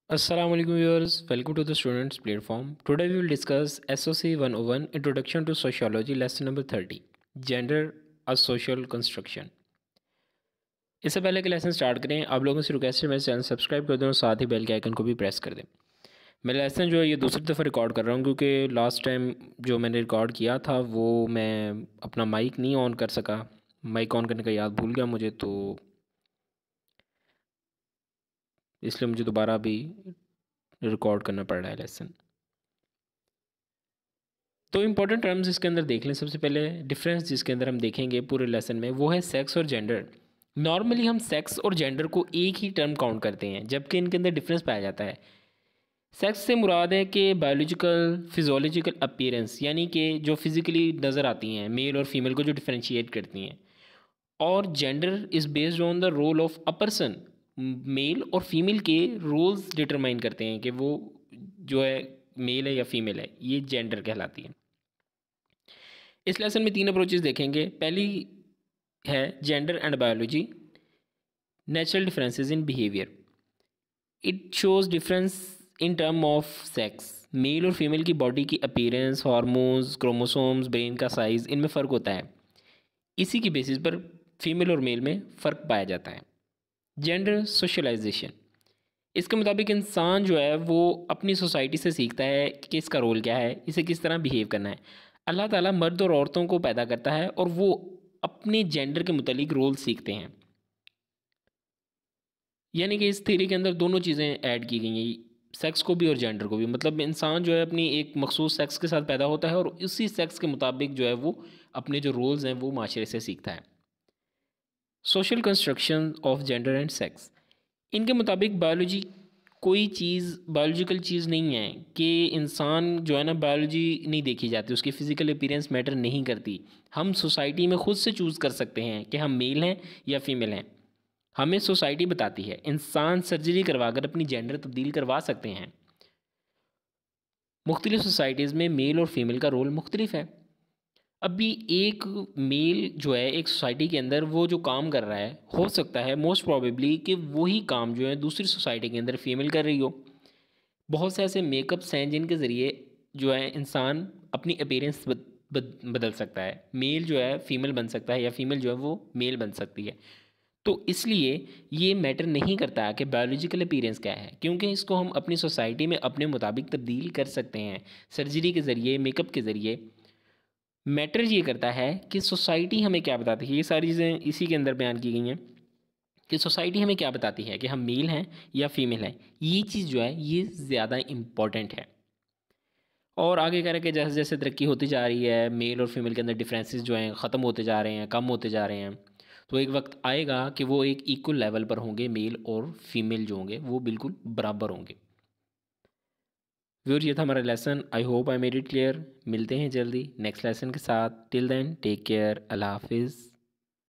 Assalamu alaikum viewers, welcome to the students platform. Today we will discuss SOC 101 Introduction to Sociology lesson number 30 Gender a Social Construction. इससे पहले कि lesson start करें आप लोगों से request है मेरे चैनल सब्सक्राइब कर दें और साथ ही बेल के आइकन को भी प्रेस कर दें। मैं लेसन जो है ये दूसरी दफ़ा रिकॉर्ड कर रहा हूँ क्योंकि लास्ट टाइम जो मैंने रिकॉर्ड किया था वो मैं अपना माइक नहीं ऑन कर सका, माइक ऑन करने का याद भूल गया मुझे, तो इसलिए मुझे दोबारा अभी रिकॉर्ड करना पड़ रहा है लेसन। तो इम्पोर्टेंट टर्म्स इसके अंदर देख लें। सबसे पहले डिफरेंस जिसके अंदर हम देखेंगे पूरे लेसन में वो है सेक्स और जेंडर। नॉर्मली हम सेक्स और जेंडर को एक ही टर्म काउंट करते हैं जबकि इनके अंदर डिफरेंस पाया जाता है। सेक्स से मुराद है कि बायोलॉजिकल फिजोलॉजिकल अपीयरेंस, यानी कि जो फिज़िकली नज़र आती हैं मेल और फीमेल को जो डिफ्रेंशिएट करती हैं। और gender is based on the role of a person, male और फीमेल के रोल्स डिटरमाइन करते हैं कि वो जो है मेल है या फीमेल है, ये जेंडर कहलाती है। इस लेसन में 3 अप्रोचेस देखेंगे। पहली है gender and biology, natural differences in behaviour. It shows difference in term of sex. Male और फीमेल की बॉडी की अपीयरेंस, हार्मोन्स, क्रोमोसोम्स, ब्रेन का साइज़, इनमें फ़र्क होता है। इसी की बेसिस पर फीमेल और मेल में फ़र्क पाया जाता है। जेंडर सोशलाइजेशन, इसके मुताबिक इंसान जो है वो अपनी सोसाइटी से सीखता है कि इसका रोल क्या है, इसे किस तरह बिहेव करना है। अल्लाह ताला मर्द और औरतों को पैदा करता है और वो अपने जेंडर के मुतालिक रोल सीखते हैं। यानी कि इस थ्योरी के अंदर दोनों चीज़ें ऐड की गई हैं, सेक्स को भी और जेंडर को भी। मतलब इंसान जो है अपनी एक मखसूस सेक्स के साथ पैदा होता है और उसी सेक्स के मुताबिक जो है वो अपने जो रोल्स हैं वो माशरे से सीखता है। Social construction of gender and sex, इनके मुताबिक बायोलॉजी कोई चीज़ बायोलॉजिकल चीज़ नहीं है कि इंसान जो है ना, बायोलॉजी नहीं देखी जाती, उसकी फ़िज़िकल अपीयरेंस मैटर नहीं करती। हम सोसाइटी में ख़ुद से चूज़ कर सकते हैं कि हम मेल हैं या फीमेल हैं, हमें सोसाइटी बताती है। इंसान सर्जरी करवाकर अपनी जेंडर तब्दील करवा सकते हैं। मुख्तलिफ़ सोसाइटीज़ में मेल और फीमेल का रोल मुख्तलिफ है। अभी एक मेल जो है एक सोसाइटी के अंदर वो जो काम कर रहा है, हो सकता है मोस्ट प्रोबेबली कि वही काम जो है दूसरी सोसाइटी के अंदर फीमेल कर रही हो। बहुत से ऐसे मेकअप्स हैं जिनके ज़रिए जो है इंसान अपनी अपीयरेंस बदल सकता है। मेल जो है फीमेल बन सकता है या फीमेल जो है वो मेल बन सकती है। तो इसलिए ये मैटर नहीं करता कि बायोलॉजिकल अपीयरेंस क्या है, क्योंकि इसको हम अपनी सोसाइटी में अपने मुताबिक तब्दील कर सकते हैं सर्जरी के ज़रिए, मेकअप के ज़रिए। मैटर ये करता है कि सोसाइटी हमें क्या बताती है। ये सारी चीज़ें इसी के अंदर बयान की गई हैं कि सोसाइटी हमें क्या बताती है कि हम मेल हैं या फीमेल हैं। ये चीज़ जो है ये ज़्यादा इम्पॉर्टेंट है। और आगे कह रहे हैं कि जैसे जैसे तरक्की होती जा रही है, मेल और फीमेल के अंदर डिफरेंसेस जो हैं ख़त्म होते जा रहे हैं, कम होते जा रहे हैं। तो एक वक्त आएगा कि वो एक इक्वल लेवल पर होंगे, मेल और फीमेल जो होंगे वो बिल्कुल बराबर होंगे। व्यूअर, ये था हमारा lesson. I hope I made it clear. मिलते हैं जल्दी नेक्स्ट लेसन के साथ। टिल देन टेक केयर, अल्लाह हाफिज़।